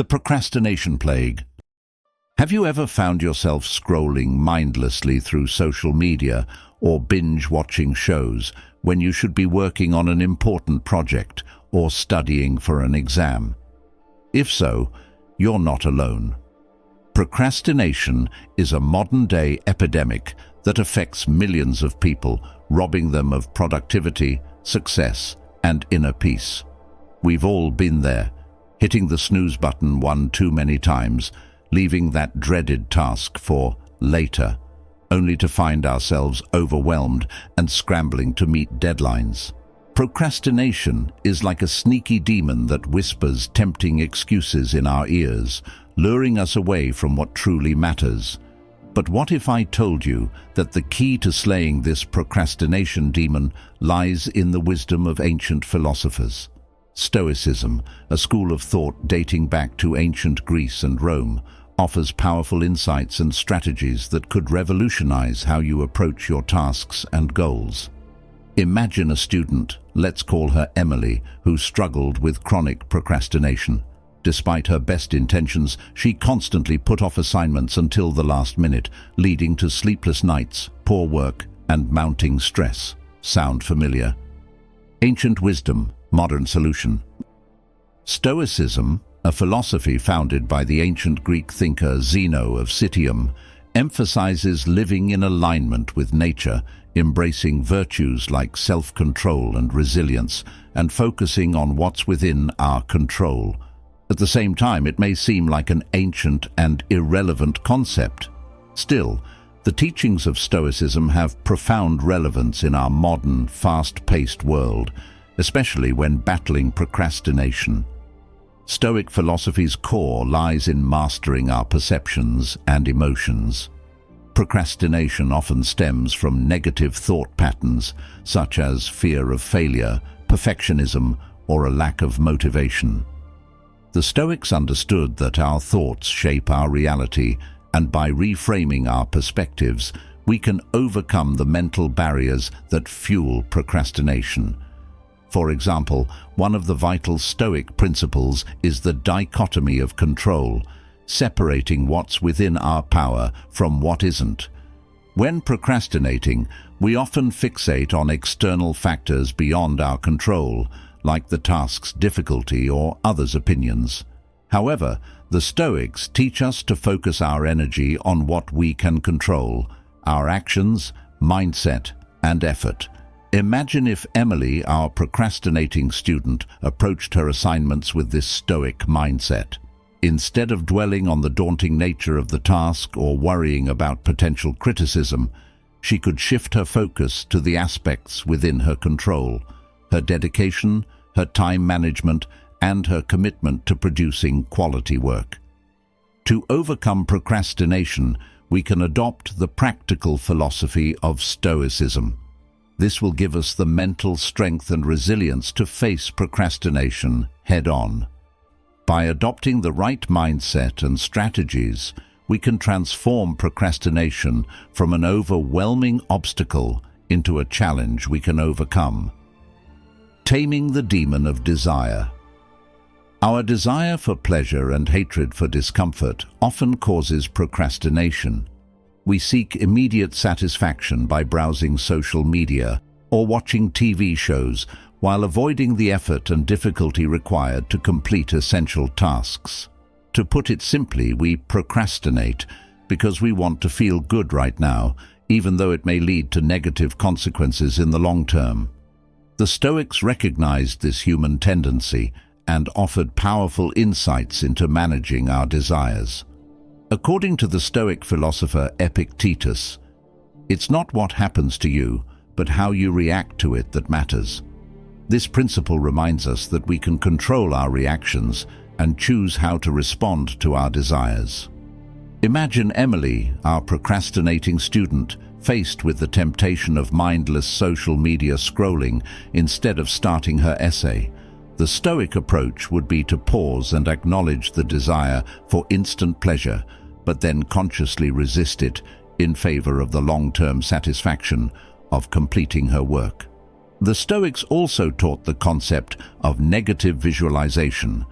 The procrastination plague. Have you ever found yourself scrolling mindlessly through social media or binge-watching shows when you should be working on an important project or studying for an exam? If so, you're not alone. Procrastination is a modern-day epidemic that affects millions of people, robbing them of productivity, success, and inner peace. We've all been there, hitting the snooze button one too many times, leaving that dreaded task for later, only to find ourselves overwhelmed and scrambling to meet deadlines. Procrastination is like a sneaky demon that whispers tempting excuses in our ears, luring us away from what truly matters. But what if I told you that the key to slaying this procrastination demon lies in the wisdom of ancient philosophers? Stoicism, a school of thought dating back to ancient Greece and Rome, offers powerful insights and strategies that could revolutionize how you approach your tasks and goals. Imagine a student, let's call her Emily, who struggled with chronic procrastination. Despite her best intentions, she constantly put off assignments until the last minute, leading to sleepless nights, poor work, and mounting stress. Sound familiar? Ancient wisdom, modern solution. Stoicism, a philosophy founded by the ancient Greek thinker Zeno of Citium, emphasizes living in alignment with nature, embracing virtues like self-control and resilience, and focusing on what's within our control. At the same time, it may seem like an ancient and irrelevant concept. Still, the teachings of Stoicism have profound relevance in our modern, fast-paced world, especially when battling procrastination. Stoic philosophy's core lies in mastering our perceptions and emotions. Procrastination often stems from negative thought patterns, such as fear of failure, perfectionism, or a lack of motivation. The Stoics understood that our thoughts shape our reality, and by reframing our perspectives, we can overcome the mental barriers that fuel procrastination. For example, one of the vital Stoic principles is the dichotomy of control, separating what's within our power from what isn't. When procrastinating, we often fixate on external factors beyond our control, like the task's difficulty or others' opinions. However, the Stoics teach us to focus our energy on what we can control: our actions, mindset, and effort. Imagine if Emily, our procrastinating student, approached her assignments with this Stoic mindset. Instead of dwelling on the daunting nature of the task or worrying about potential criticism, she could shift her focus to the aspects within her control: her dedication, her time management, and her commitment to producing quality work. To overcome procrastination, we can adopt the practical philosophy of Stoicism. This will give us the mental strength and resilience to face procrastination head-on. By adopting the right mindset and strategies, we can transform procrastination from an overwhelming obstacle into a challenge we can overcome. Taming the demon of desire. Our desire for pleasure and hatred for discomfort often causes procrastination. We seek immediate satisfaction by browsing social media or watching TV shows while avoiding the effort and difficulty required to complete essential tasks. To put it simply, we procrastinate because we want to feel good right now, even though it may lead to negative consequences in the long term. The Stoics recognized this human tendency and offered powerful insights into managing our desires. According to the Stoic philosopher Epictetus, it's not what happens to you, but how you react to it that matters. This principle reminds us that we can control our reactions and choose how to respond to our desires. Imagine Emily, our procrastinating student, faced with the temptation of mindless social media scrolling instead of starting her essay. The Stoic approach would be to pause and acknowledge the desire for instant pleasure, but then consciously resist it in favor of the long-term satisfaction of completing her work. The Stoics also taught the concept of negative visualization,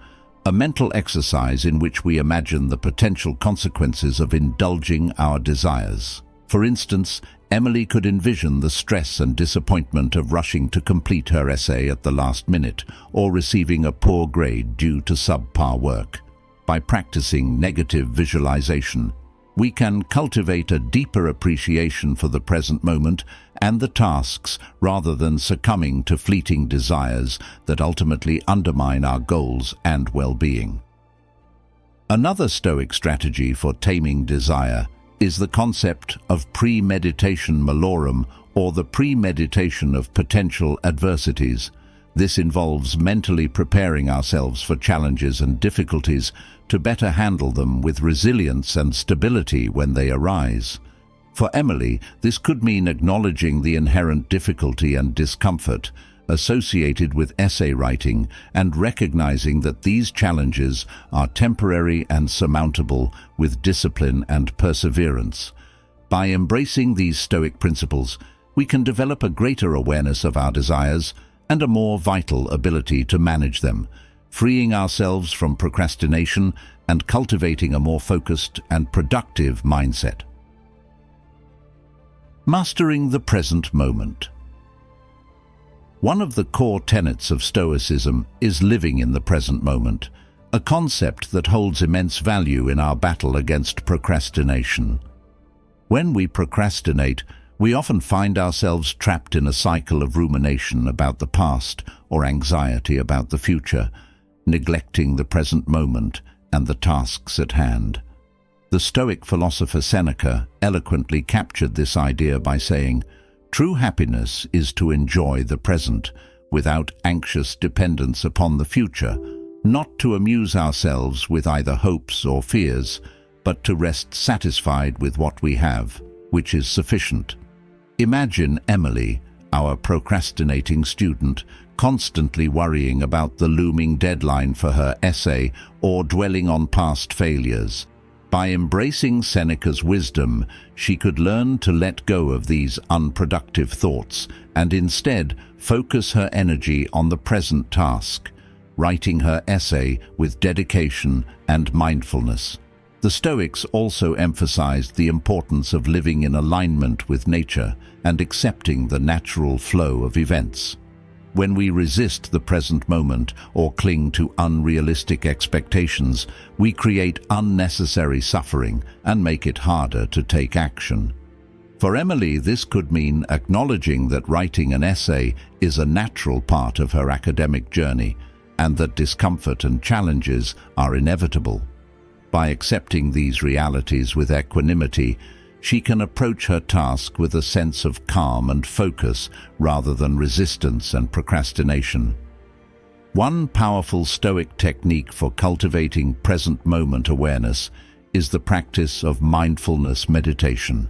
a mental exercise in which we imagine the potential consequences of indulging our desires. For instance, Emily could envision the stress and disappointment of rushing to complete her essay at the last minute or receiving a poor grade due to subpar work. By practicing negative visualization, we can cultivate a deeper appreciation for the present moment and the tasks rather than succumbing to fleeting desires that ultimately undermine our goals and well-being. Another Stoic strategy for taming desire is the concept of premeditation malorum, or the premeditation of potential adversities. This involves mentally preparing ourselves for challenges and difficulties to better handle them with resilience and stability when they arise. For Emily, this could mean acknowledging the inherent difficulty and discomfort associated with essay writing and recognizing that these challenges are temporary and surmountable with discipline and perseverance. By embracing these Stoic principles, we can develop a greater awareness of our desires and a more vital ability to manage them, freeing ourselves from procrastination and cultivating a more focused and productive mindset. Mastering the present moment. One of the core tenets of Stoicism is living in the present moment, a concept that holds immense value in our battle against procrastination. When we procrastinate, we often find ourselves trapped in a cycle of rumination about the past or anxiety about the future, neglecting the present moment and the tasks at hand. The Stoic philosopher Seneca eloquently captured this idea by saying, "True happiness is to enjoy the present without anxious dependence upon the future, not to amuse ourselves with either hopes or fears, but to rest satisfied with what we have, which is sufficient." Imagine Emily, our procrastinating student, constantly worrying about the looming deadline for her essay or dwelling on past failures. By embracing Seneca's wisdom, she could learn to let go of these unproductive thoughts and instead focus her energy on the present task, writing her essay with dedication and mindfulness. The Stoics also emphasized the importance of living in alignment with nature and accepting the natural flow of events. When we resist the present moment or cling to unrealistic expectations, we create unnecessary suffering and make it harder to take action. For Emily, this could mean acknowledging that writing an essay is a natural part of her academic journey and that discomfort and challenges are inevitable. By accepting these realities with equanimity, she can approach her task with a sense of calm and focus rather than resistance and procrastination. One powerful Stoic technique for cultivating present moment awareness is the practice of mindfulness meditation.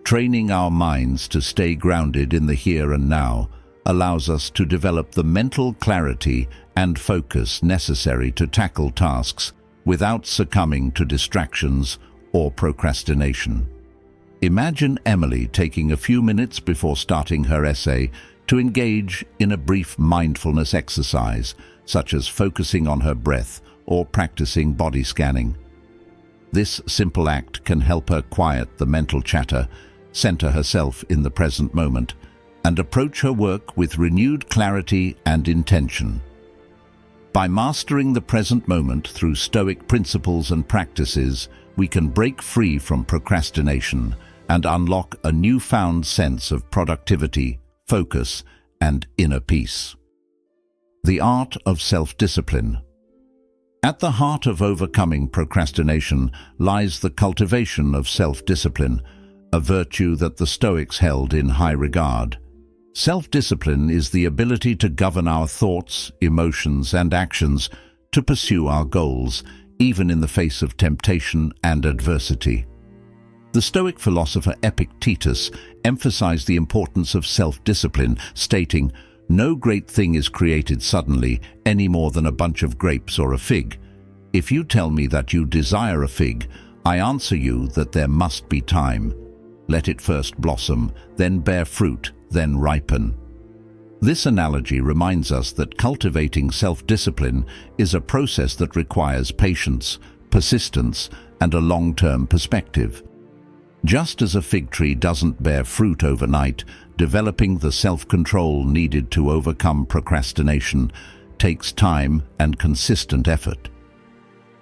Training our minds to stay grounded in the here and now allows us to develop the mental clarity and focus necessary to tackle tasks without succumbing to distractions or procrastination. Imagine Emily taking a few minutes before starting her essay to engage in a brief mindfulness exercise, such as focusing on her breath or practicing body scanning. This simple act can help her quiet the mental chatter, center herself in the present moment, and approach her work with renewed clarity and intention. By mastering the present moment through Stoic principles and practices, we can break free from procrastination and unlock a newfound sense of productivity, focus, and inner peace. The art of self-discipline. At the heart of overcoming procrastination lies the cultivation of self-discipline, a virtue that the Stoics held in high regard. Self-discipline is the ability to govern our thoughts, emotions, and actions to pursue our goals, even in the face of temptation and adversity. The Stoic philosopher Epictetus emphasized the importance of self-discipline, stating, "No great thing is created suddenly, any more than a bunch of grapes or a fig. If you tell me that you desire a fig, I answer you that there must be time. Let it first blossom, then bear fruit, then ripen." This analogy reminds us that cultivating self-discipline is a process that requires patience, persistence, and a long-term perspective. Just as a fig tree doesn't bear fruit overnight, developing the self-control needed to overcome procrastination takes time and consistent effort.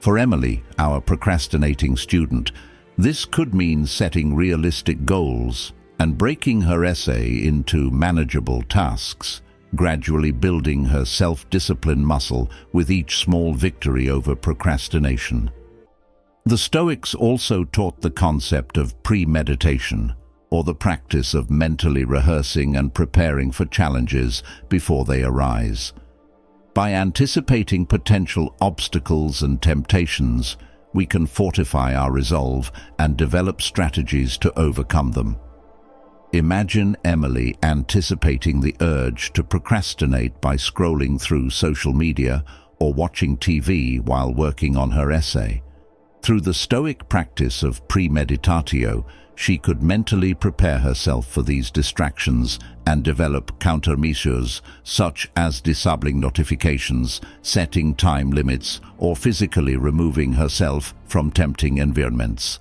For Emily, our procrastinating student, this could mean setting realistic goals and breaking her essay into manageable tasks, gradually building her self-discipline muscle with each small victory over procrastination. The Stoics also taught the concept of premeditation, or the practice of mentally rehearsing and preparing for challenges before they arise. By anticipating potential obstacles and temptations, we can fortify our resolve and develop strategies to overcome them. Imagine Emily anticipating the urge to procrastinate by scrolling through social media or watching TV while working on her essay. Through the Stoic practice of premeditatio, she could mentally prepare herself for these distractions and develop countermeasures such as disabling notifications, setting time limits, or physically removing herself from tempting environments.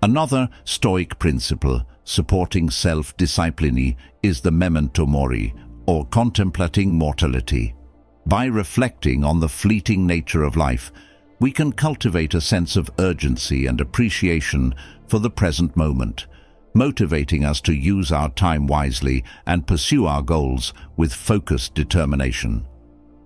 Another Stoic principle supporting self-discipline is the memento mori, or contemplating mortality. By reflecting on the fleeting nature of life, we can cultivate a sense of urgency and appreciation for the present moment, motivating us to use our time wisely and pursue our goals with focused determination.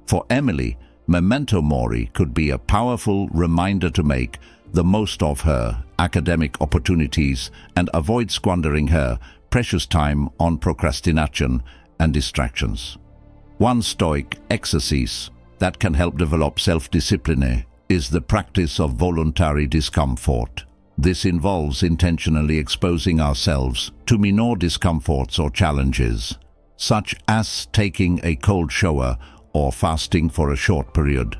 For Emily, memento mori could be a powerful reminder to make the most of her academic opportunities and avoid squandering her precious time on procrastination and distractions. One Stoic exercise that can help develop self-discipline is the practice of voluntary discomfort. This involves intentionally exposing ourselves to minor discomforts or challenges, such as taking a cold shower or fasting for a short period.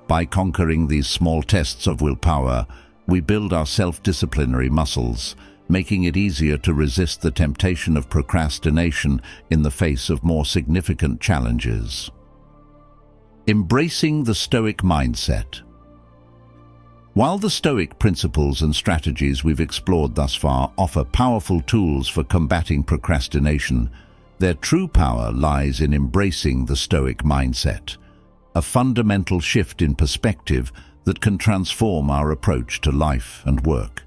By conquering these small tests of willpower, we build our self-disciplinary muscles, making it easier to resist the temptation of procrastination in the face of more significant challenges. Embracing the Stoic mindset. While the Stoic principles and strategies we've explored thus far offer powerful tools for combating procrastination, their true power lies in embracing the Stoic mindset, a fundamental shift in perspective that can transform our approach to life and work.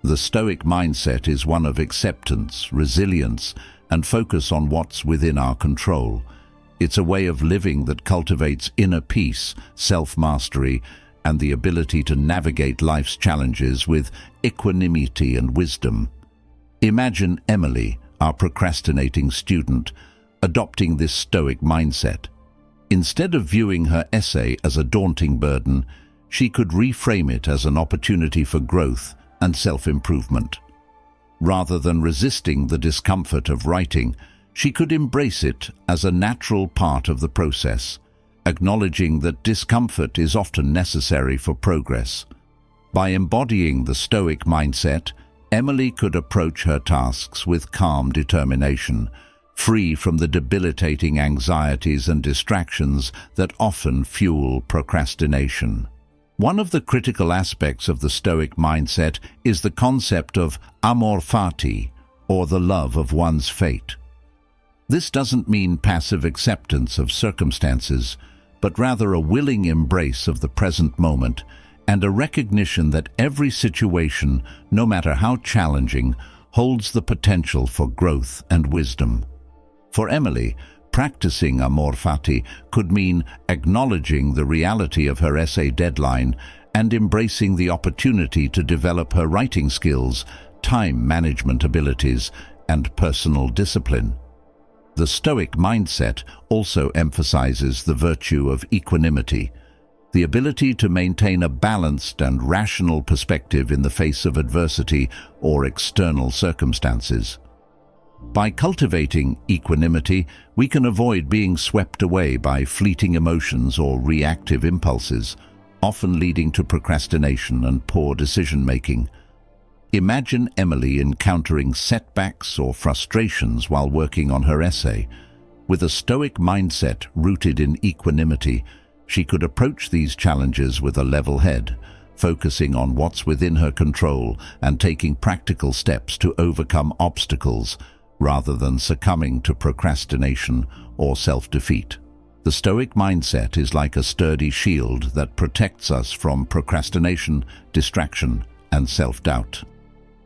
The Stoic mindset is one of acceptance, resilience, and focus on what's within our control. It's a way of living that cultivates inner peace, self-mastery, and the ability to navigate life's challenges with equanimity and wisdom. Imagine Emily, our procrastinating student, adopting this Stoic mindset. Instead of viewing her essay as a daunting burden, she could reframe it as an opportunity for growth and self-improvement. Rather than resisting the discomfort of writing, she could embrace it as a natural part of the process, acknowledging that discomfort is often necessary for progress. By embodying the Stoic mindset, Emily could approach her tasks with calm determination, free from the debilitating anxieties and distractions that often fuel procrastination. One of the critical aspects of the Stoic mindset is the concept of amor fati, or the love of one's fate. This doesn't mean passive acceptance of circumstances, but rather a willing embrace of the present moment and a recognition that every situation, no matter how challenging, holds the potential for growth and wisdom. For Emily, practicing amor fati could mean acknowledging the reality of her essay deadline and embracing the opportunity to develop her writing skills, time management abilities, and personal discipline. The Stoic mindset also emphasizes the virtue of equanimity, the ability to maintain a balanced and rational perspective in the face of adversity or external circumstances. By cultivating equanimity, we can avoid being swept away by fleeting emotions or reactive impulses, often leading to procrastination and poor decision-making. Imagine Emily encountering setbacks or frustrations while working on her essay. With a Stoic mindset rooted in equanimity, she could approach these challenges with a level head, focusing on what's within her control and taking practical steps to overcome obstacles rather than succumbing to procrastination or self-defeat. The Stoic mindset is like a sturdy shield that protects us from procrastination, distraction, and self-doubt.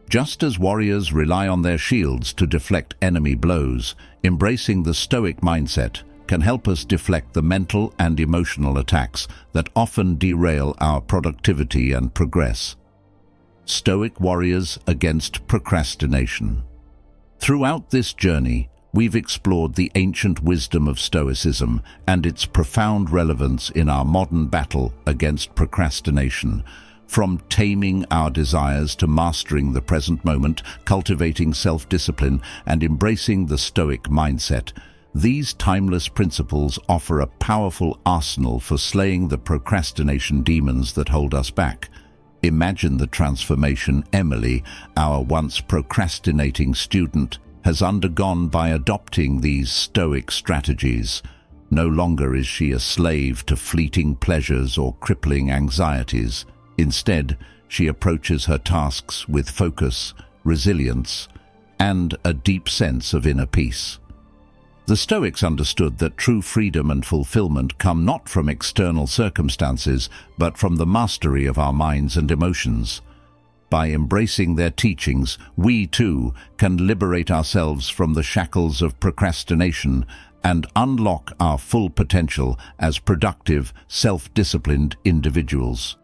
Just as warriors rely on their shields to deflect enemy blows, embracing the Stoic mindset can help us deflect the mental and emotional attacks that often derail our productivity and progress. Stoic warriors against procrastination. Throughout this journey, we've explored the ancient wisdom of Stoicism and its profound relevance in our modern battle against procrastination. From taming our desires to mastering the present moment, cultivating self-discipline, and embracing the Stoic mindset, these timeless principles offer a powerful arsenal for slaying the procrastination demons that hold us back. Imagine the transformation Emily, our once procrastinating student, has undergone by adopting these Stoic strategies. No longer is she a slave to fleeting pleasures or crippling anxieties. Instead, she approaches her tasks with focus, resilience, and a deep sense of inner peace. The Stoics understood that true freedom and fulfillment come not from external circumstances, but from the mastery of our minds and emotions. By embracing their teachings, we too can liberate ourselves from the shackles of procrastination and unlock our full potential as productive, self-disciplined individuals.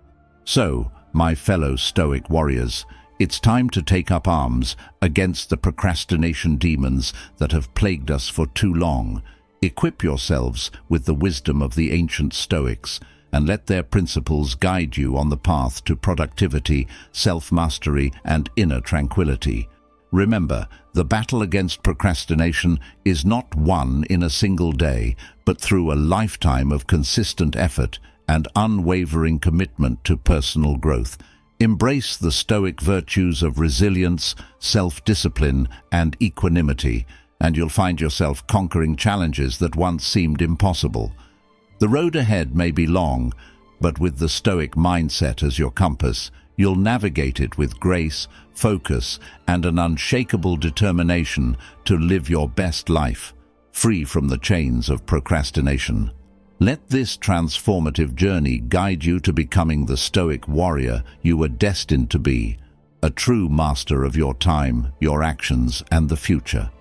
So, my fellow Stoic warriors, it's time to take up arms against the procrastination demons that have plagued us for too long. Equip yourselves with the wisdom of the ancient Stoics and let their principles guide you on the path to productivity, self-mastery, and inner tranquility. Remember, the battle against procrastination is not won in a single day, but through a lifetime of consistent effort and unwavering commitment to personal growth. Embrace the Stoic virtues of resilience, self-discipline, and equanimity, and you'll find yourself conquering challenges that once seemed impossible. The road ahead may be long, but with the Stoic mindset as your compass, you'll navigate it with grace, focus, and an unshakable determination to live your best life, free from the chains of procrastination. Let this transformative journey guide you to becoming the Stoic warrior you were destined to be, a true master of your time, your actions, and the future.